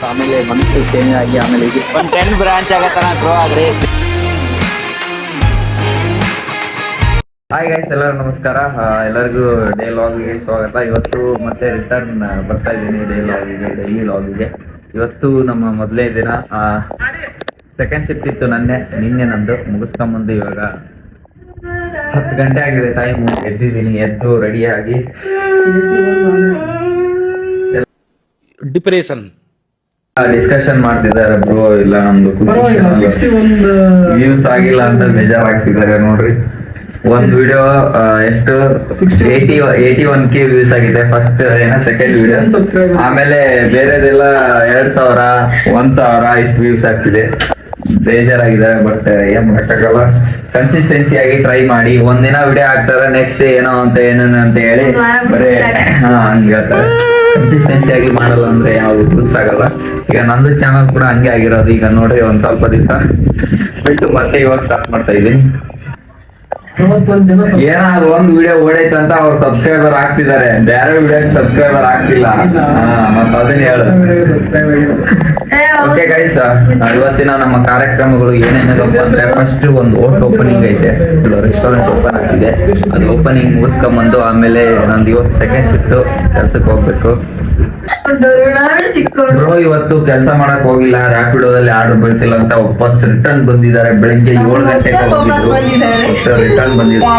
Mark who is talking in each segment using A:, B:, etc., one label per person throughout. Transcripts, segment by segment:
A: ಆಮೇಲೆ ಮನಸ್ಸು ಚೇಂಜ್ ಆಗಿ ಆಮೇಲೆ ಒಂದು 10 ಬ್ರಾಂಚ್ ಆಗತ್ತನ ಗ್ರೋ ಆದ್ರಿ. ಹಾಯ್ ಗೈಸ್, ಎಲ್ಲರಿಗೂ ನಮಸ್ಕಾರ. ಎಲ್ಲರಿಗೂ ಡೇ ಲಾಗಿಗೆ ಸ್ವಾಗತ. ಇವತ್ತು ಮತ್ತೆ ರಿಟರ್ನ್ ಬರ್ತಾ ಇದ್ದೀನಿ ಡೈಲಿ ಲಾಗಿಗೆ. ಇವತ್ತು ನಮ್ಮ ಮೊದಲೇ ದಿನ. ಸೆಕೆಂಡ್ ಶಿಫ್ಟ್ ಇತ್ತು ನಿನ್ನೆ ನಂದು ಮುಗಿಸ್ಕೊಂಬಂದು ಇವಾಗ 10 ಗಂಟೆ ಆಗಿದೆ ಟೈಮ್. ಎದ್ದು ರೆಡಿಯಾಗಿ
B: ಡಿಪ್ರೆಷನ್
A: ಡಿಸ್ಕಷನ್ ಮಾಡ್ತಿದ್ದಾರೆ. ಬ್ರೋ ಇಲ್ಲ ನಮ್ದು ವ್ಯೂಸ್ ಆಗಿಲ್ಲ ಅಂತ ಬೇಜಾರಾಗ್ತಿದ್ದಾರೆ ನೋಡ್ರಿ. ಒಂದ್ ವಿಡಿಯೋ ಎಷ್ಟು 81K ವ್ಯೂಸ್ ಆಗಿದೆ ಫಸ್ಟ್ ಸೆಕೆಂಡ್ ವಿಡಿಯೋ. ಆಮೇಲೆ ಬೇರೆದೆಲ್ಲ 2000 1000 ಇಷ್ಟು ವ್ಯೂಸ್ ಆಗ್ತಿದೆ. ಬೇಜಾರಾಗಿದೆ. ಬಟ್ ಏನ್ ಮಾಡಕ್ಕಾಗಲ್ಲ. ಕನ್ಸಿಸ್ಟೆನ್ಸಿ ಆಗಿ ಟ್ರೈ ಮಾಡಿ. ಒಂದಿನ ವಿಡಿಯೋ ಹಾಕ್ತಾರೆ, ನೆಕ್ಸ್ಟ್ ಏನೋ ಅಂತ ಏನೇನು ಅಂತ ಹೇಳಿ ಬರೇ ಹಂಗ ಕನ್ಸಿಸ್ಟೆನ್ಸಿ ಆಗಿ ಮಾಡಲ್ಲ ಅಂದ್ರೆ ಯಾವ್ದು ಯೂಸ್ ಆಗಲ್ಲ. ಈಗ ನಂದು ಚಾನಲ್ ಕೂಡ ಹಂಗೆ ಆಗಿರೋದು. ಈಗ ನೋಡ್ರಿ ಒಂದ್ ಸ್ವಲ್ಪ ದಿವಸ ಬಿಟ್ಟು ಮತ್ತೆ ಇವಾಗ ಸ್ಟಾರ್ಟ್ ಮಾಡ್ತಾ ಇದೀನಿ. ಏನಾದ್ರು ಒಂದ್ ವಿಡಿಯೋ ಓಡೈತೆ ಅಂತ ಅವ್ರು ಸಬ್ಸ್ಕ್ರೈಬರ್ ಆಗ್ತಿದ್ದಾರೆ, ಬೇರೆ ವಿಡಿಯೋ ಸಬ್ಸ್ಕ್ರೈಬರ್ ಆಗ್ತಿಲ್ಲ. ಮತ್ತ ಅದನ್ನ ಹೇಳು. ಓಕೆ ಗೈಸ್, ಇವತ್ತಿನ ನಮ್ಮ ಕಾರ್ಯಕ್ರಮಗಳು ಏನೇನಪ್ಪ ಅಂದ್ರೆ ಫಸ್ಟ್ ಒಂದು ಹೋಟೆಲ್ ಓಪನಿಂಗ್ ಐತೆ, ರೆಸ್ಟೋರೆಂಟ್ ಓಪನ್ ಆಗ್ತಿದೆ. ಅದು ಓಪನಿಂಗ್ ಮುಗಿಸ್ಕೊಂಬಂದು ಆಮೇಲೆ ನಂದು ಇವತ್ತು ಸೆಕೆಂಡ್ ಶಿಫ್ಟ್ ಕೆಲ್ಸಕ್ಕೆ ಹೋಗ್ಬೇಕು. ಬ್ರೋ ಇವತ್ತು ಕೆಲಸ ಮಾಡಕ್ ಹೋಗಿಲ್ಲ, ರ್ಯಾಪಿಡೋದಲ್ಲಿ ಆರ್ಡರ್ ಬರ್ತಿಲ್ಲ ಅಂತ ವಾಪಸ್ ರಿಟರ್ನ್ ಬಂದಿದ್ದಾರೆ. ಬೆಳಿಗ್ಗೆ 7 ಗಂಟೆಗೆ ಹೋಗಿದ್ರು, ರಿಟರ್ನ್ ಬಂದಿದ್ದಾರೆ.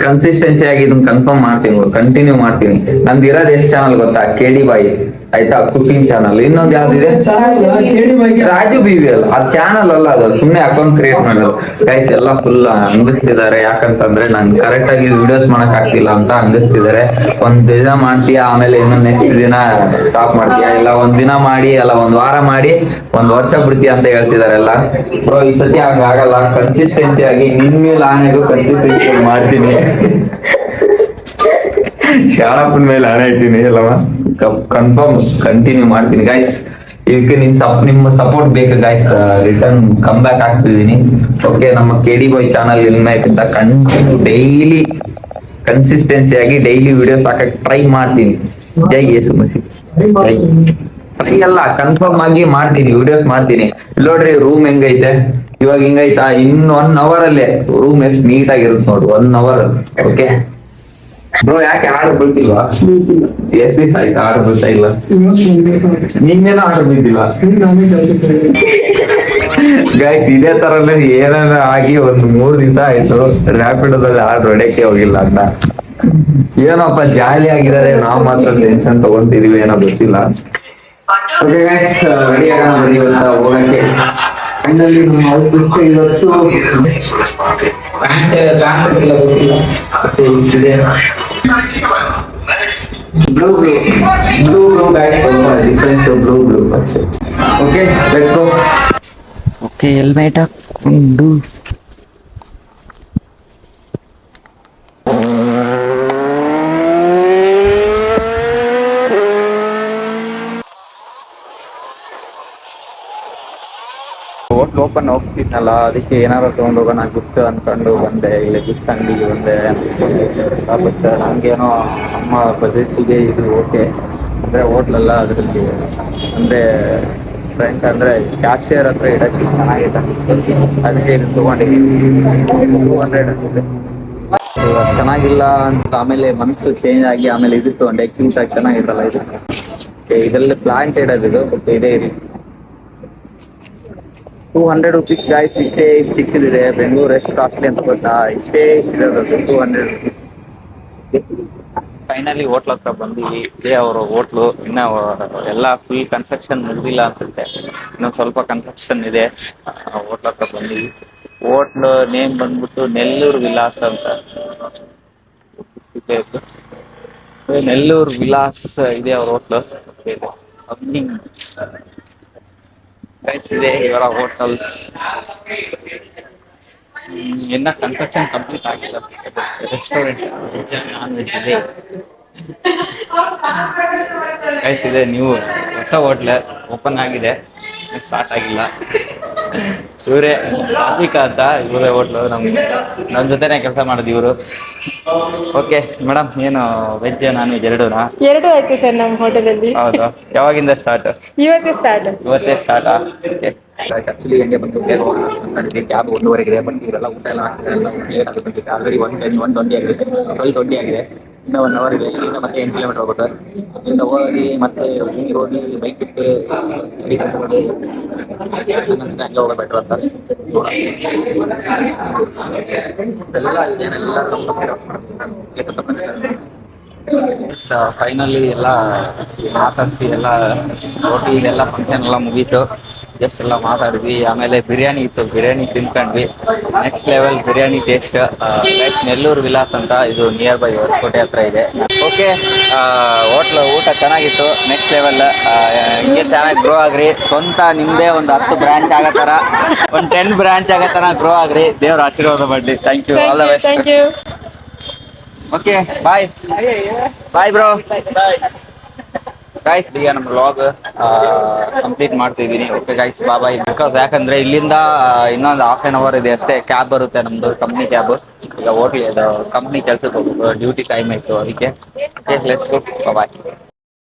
A: ಕನ್ಸಿಸ್ಟೆನ್ಸಿ ಆಗಿ ಇದನ್ನ ಕನ್ಫರ್ಮ್ ಮಾಡ್ತೀನಿ, ಕಂಟಿನ್ಯೂ ಮಾಡ್ತೀನಿ. ನಂದು ಇರೋದು ಎಷ್ಟು ಚಾನಲ್ ಗೊತ್ತಾ? KD ಬಾಯಿ ಆಯ್ತಾ, ಕುಕಿಂಗ್ ಚಾನಲ್. ಇನ್ನೊಂದು ಯಾವ್ದಿದೆ, ರಾಜು BVL. ಅದು ಚಾನಲ್ ಅಲ್ಲ, ಅದು ಸುಮ್ನೆ ಅಕೌಂಟ್ ಕ್ರಿಯೇಟ್ ಮಾಡೋದು. ಗೈಸ್ ಎಲ್ಲ ಫುಲ್ ಅಂಗಿಸ್ತಿದ್ದಾರೆ. ಯಾಕಂತಂದ್ರೆ ನಾನು ಕರೆಕ್ಟ್ ಆಗಿ ವಿಡಿಯೋಸ್ ಮಾಡಕ್ ಆಗ್ತಿಲ್ಲ ಅಂತ ಅಂಗಿಸ್ತಿದ್ದಾರೆ. ಒಂದ್ ದಿನ ಮಾಡ್ತೀಯಾ, ಆಮೇಲೆ ಇನ್ನೊಂದ್ ನೆಕ್ಸ್ಟ್ ದಿನ ಸ್ಟಾಪ್ ಮಾಡ್ತೀಯಾ, ಇಲ್ಲ ಒಂದ್ ದಿನ ಮಾಡಿ, ಅಲ್ಲ ಒಂದ್ ವಾರ ಮಾಡಿ 1 ವರ್ಷ ಬಿಡ್ತೀಯ ಅಂತ ಹೇಳ್ತಿದಾರೆ ಎಲ್ಲ. ಬ್ರೋ ಈ ಸತಿ ಹಂಗ ಆಗಲ್ಲ. ಕನ್ಸಿಸ್ಟೆನ್ಸಿ ಆಗಿ ನಿನ್ ಮೇಲೆ ಆನೆಗೂ ಕನ್ಸಿಸ್ಟೆನ್ಸಿ ಮಾಡ್ತೀನಿ. ಶಾಣಪ್ಪನ ಮೇಲೆ ಹಣ ಇಟ್ಟಿನಿ ಅಲ್ಲವ, ಕನ್ಫರ್ಮ್ ಕಂಟಿನ್ಯೂ ಮಾಡ್ತೀನಿ ಗೈಸ್. ಇದಕ್ಕೆ ನಿಮ್ಮ ಸಪೋರ್ಟ್ ಬೇಕು ಗೈಸ್. ರಿಟರ್ನ್ ಕಮ್ ಬ್ಯಾಕ್ ಆಗ್ತಿದ್ದೀನಿ. ಓಕೆ, ನಮ್ಮ KD ಬಾಯ್ ಚಾನಲ್ ಇನ್ಮೇಕಿಂತ ಕಂಟಿನ್ಯೂ ಡೈಲಿ ಕನ್ಸಿಸ್ಟೆನ್ಸಿ ಆಗಿ ಡೈಲಿ ವಿಡಿಯೋಸ್ ಹಾಕಕ್ ಟ್ರೈ ಮಾಡ್ತೀನಿ. ಜೈ ಯೇಸು ಮಸೀಹ್. ಜೈ ಎಲ್ಲ ಕನ್ಫರ್ಮ್ ಆಗಿ ಮಾಡ್ತೀನಿ, ವಿಡಿಯೋಸ್ ಮಾಡ್ತೀನಿ. ನೋಡ್ರಿ ರೂಮ್ ಹೆಂಗೈತೆ ಇವಾಗ, ಹಿಂಗೈತಾ? ಇನ್ನು 1 ಅವರ್ ಅಲ್ಲೇ ರೂಮ್ ಎಷ್ಟು ನೀಟ್ ಆಗಿರುತ್ತೆ ನೋಡಿ, 1 ಅವರ್. ಓಕೆ ಬ್ರೋ, ಯಾಕೆ ಆರ್ಡರ್ ಬೀಳ್ತಿಲ್ವಾ? ಎಷ್ಟು ದಿವಸ ಆಯ್ತು ಆರ್ಡರ್ ಬೀಳ್ತಾ ಇಲ್ಲ? ನಿನ್ನೇನೋ ಆರ್ಡರ್ ಬೀಳ್ತಿಲ್ಲ ಗೈಸ್. ಇದೇ ತರನೇ ಏನಾರ ಆಗಿ 3 ದಿವಸ ಆಯ್ತು ರ್ಯಾಪಿಡೋದಲ್ಲಿ ಆರ್ಡರ್ ಹೊಡೆಯಕ್ಕೆ ಹೋಗಿಲ್ಲ ಅಂತ. ಏನಪ್ಪ ಜಾಲಿ ಆಗಿದ್ದಾರೆ, ನಾವ್ ಮಾತ್ರ ಟೆನ್ಷನ್ ತಗೊಂತಿದೀವಿ ಏನೋ ಗೊತ್ತಿಲ್ಲ. ಓಕೆ ಗೈಸ್, ರೆಡಿ ಆಗೋಣ ಬನ್ನಿ ಇವತ್ತು ಹೋಗಕ್ಕೆ. ಫೈನಲಿ ನಮ್ಮ ಔಟ್ಫಿಟ್ ಇವತ್ತು blue guys, difference blue. Okay let's go. Okay, helmet ಹಾಕೊಂಡು ಹೋಟ್ಲ್ ಓಪನ್ ಹೋಗ್ತಿದ್ನಲ್ಲ, ಅದಕ್ಕೆ ಏನಾದ್ರು ತಗೊಂಡ್ ಹೋಗೋಣ ಗಿಫ್ಟ್ ಅನ್ಕೊಂಡು ಬಂದೆ. ಇಲ್ಲಿ ಗಿಫ್ಟ್ ಅಂಗಡಿಗೆ ಬಂದೆ. ಬಟ್ ನಂಗೇನೋ ಅಮ್ಮ ಬಜೆಟ್ಗೆ ಇದು ಓಕೆ ಅಂದ್ರೆ ಹೋಟ್ಲಲ್ಲ, ಅದ್ರಲ್ಲಿ ಅಂದ್ರೆ ಫ್ರೆಂಟ್ ಅಂದ್ರೆ ಕ್ಯಾಶಿಯರ್ ಹತ್ರ ಇಡಕ್ಕೆ ಚೆನ್ನಾಗಿದೆ, ಅದಕ್ಕೆ ಇದು ತಗೊಂಡಿದ್ದೀನಿ. 200 ಅಂತಿದೆ. ಚೆನ್ನಾಗಿಲ್ಲ ಅನ್ಸುತ್ತೆ. ಆಮೇಲೆ ಮನ್ಸು ಚೇಂಜ್ ಆಗಿ ಆಮೇಲೆ ಇದು ತಗೊಂಡೆ. ಕ್ಯೂಟ್ ಆಗಿ ಚೆನ್ನಾಗಿತ್ತಲ್ಲ ಇದು. ಇದರಲ್ಲಿ ಪ್ಲಾಂಟ್ ಇಡೋದು ಇದು. ಇದೇ ರೀತಿ 200 rupees ಗಾಯ್ಸ್. ಇಷ್ಟು ಚಿಕ್ಕದಿದೆ. ಬೆಂಗಳೂರು ಎಷ್ಟು ಕಾಸ್ಟ್ಲಿ ಅಂತ ಗೊತ್ತಾ? ಇರೋದು 200 rupees. ಫೈನಲಿ ಹೋಟ್ಲ್ ಹತ್ರ ಬಂದಿವಿ. ಇದೇ ಅವರು ಹೋಟ್ಲು. ಇನ್ನ ಎಲ್ಲ ಫುಲ್ ಕನ್ಸ್ಟ್ರಕ್ಷನ್ ಮುಗ್ದಿಲ್ಲ ಅನ್ಸುತ್ತೆ, ಇನ್ನೊಂದ್ ಸ್ವಲ್ಪ ಕನ್ಸ್ಟ್ರಕ್ಷನ್ ಇದೆ. ಹೋಟ್ಲ್ ಹತ್ರ ಬಂದಿವಿ. ಹೋಟ್ಲ್ ನೇಮ್ ಬಂದ್ಬಿಟ್ಟು ನೆಲ್ಲೂರು ವಿಲಾಸ್ ಅಂತ. ನೆಲ್ಲೂರು ವಿಲಾಸ್ ಇದೆ ಅವ್ರ ಹೋಟ್ಲು. ಇದೆ ಇವರ ಹೋಟೆಲ್ಸ್. ಇನ್ನ ಕನ್ಸ್ಟ್ರಕ್ಷನ್ ಕಂಪ್ಲೀಟ್ ಆಗಿಲ್ಲ. ರೆಸ್ಟೋರೆಂಟ್ ನಾನ್ ವೆಜ್ ಇದೆ. ಇದೆ ನ್ಯೂ ಹೊಸ ಹೋಟ್ಲ್ ಓಪನ್ ಆಗಿದೆ, ಸ್ಟಾರ್ಟ್ ಆಗಿಲ್ಲ.
B: ಇವರೇ ಸಾತ್ವಿಕ ಅಂತ, ಇವರೇ ಹೋಟ್ಲು ನಮ್ಮ ಜೊತೆನೆ ಕೆಲಸ ಮಾಡೋದು ಇವರು. ಓಕೆ ಮೇಡಮ್, ಏನು ವೆಜ್ ನಾನ್ ವೆಜ್ ಎರಡೂನಾ?
C: ಎರಡು ಆಯ್ತು ಸರ್ ನಮ್ಮ ಹೋಟೆಲಲ್ಲಿ.
B: ಹೌದು, ಯಾವಾಗಿಂದ ಸ್ಟಾರ್ಟ್?
C: ಇವತ್ತೇ ಸ್ಟಾರ್ಟ್.
B: ಇವತ್ತೇ ಸ್ಟಾರ್ಟಾ? ಆಕ್ಚುಲಿ ಹೆಂಗೆ ಬಂತು ಬೇಗ ಹೋಗೋಣ ಅನ್ಕೊಂಡಿದ್ವಿ. ಕ್ಯಾಬ್ 1:15 ಬಟ್ ಇವರೆಲ್ಲ ಊಟ ಎಲ್ಲ ಲೇಟ್ ಆಗುತ್ತೆ. ಆಲ್ರೆಡಿ 1:20 ಆಗಿದೆ, 12:20 ಆಗಿದೆ. ಇನ್ನೂ 1 ಅವರ್ ಇದೆ. ಇಲ್ಲಿಂದ ಮತ್ತೆ 8 ಕಿಲೋಮೀಟರ್ ಹೋಗ್ಬೇಕು. ಇಲ್ಲಿಂದ ಹೋಗಿ ಮತ್ತೆ ಊರಿಗೆ ಹೋಗಿ ಬೈಕ್ ಬಿಟ್ಟು ಗಾಡಿ ಕಟ್ಕೊಂಡು ಹಂಗೆ ಹೋಗೋದು ಬೆಟ್ರ್ ಅಂತ. ಎಲ್ಲ ಇದೇನೆಲ್ಲ ಫೈನಲಿ ಎಲ್ಲ ಮಾತಾಡಿಸಿ ಎಲ್ಲ ರೋಟಿ ಇದೆಲ್ಲ ಫಂಕ್ಷನ್ ಎಲ್ಲ ಮುಗೀತು. ಜಸ್ಟ್ ಎಲ್ಲ ಮಾತಾಡಿದ್ವಿ. ಆಮೇಲೆ ಬಿರಿಯಾನಿ ಇತ್ತು, ಬಿರಿಯಾನಿ ತಿನ್ಕೊಂಡ್ವಿ. Next level biryani taste. Nellore Vilas ಅಂತ, ಇದು ನಿಯರ್ ಬೈ ಹೊಸಕೋಟೆ ಹತ್ರ ಇದೆ. ಓಕೆ, ಹೋಟ್ಲು ಊಟ ಚೆನ್ನಾಗಿತ್ತು, ನೆಕ್ಸ್ಟ್ ಲೆವೆಲ್. ಹಿಂಗೆ ಚೆನ್ನಾಗಿ ಗ್ರೋ ಆಗ್ರಿ. ಸ್ವಂತ ನಿಮ್ಮದೇ ಒಂದು 10 ಬ್ರಾಂಚ್ ಆಗೋ ಥರ, ಒಂದು 10 ಬ್ರಾಂಚ್ ಆಗೋ ಥರ ಗ್ರೋ ಆಗ್ರಿ. ದೇವ್ರ ಆಶೀರ್ವಾದ ಮಾಡಿ. Thank you, all the best.
C: Thank you.
B: Okay, bye bye bro. Guys, ಈಗ ನಮ್ಮ ವ್ಲಾಗ್ ಕಂಪ್ಲೀಟ್ ಮಾಡ್ತಿದ್ದೀನಿ. Okay guys, bye. ಬಿಕಾಸ್ ಯಾಕಂದ್ರೆ ಇಲ್ಲಿಂದ ಇನ್ನೊಂದು ½ an hour ಇದೆ ಅಷ್ಟೇ. ಕ್ಯಾಬ್ ಬರುತ್ತೆ, ನಮ್ದು ಕಂಪ್ನಿ ಕ್ಯಾಬ್. ಈಗ ಹೋಟ್ಲ್ ಕಂಪ್ನಿ ಕೆಲ್ಸಕ್ಕೆ ಹೋಗ್ಬೇಕು, ಡ್ಯೂಟಿ ಟೈಮ್ ಆಯ್ತು ಅದಕ್ಕೆ. Let's go, bye.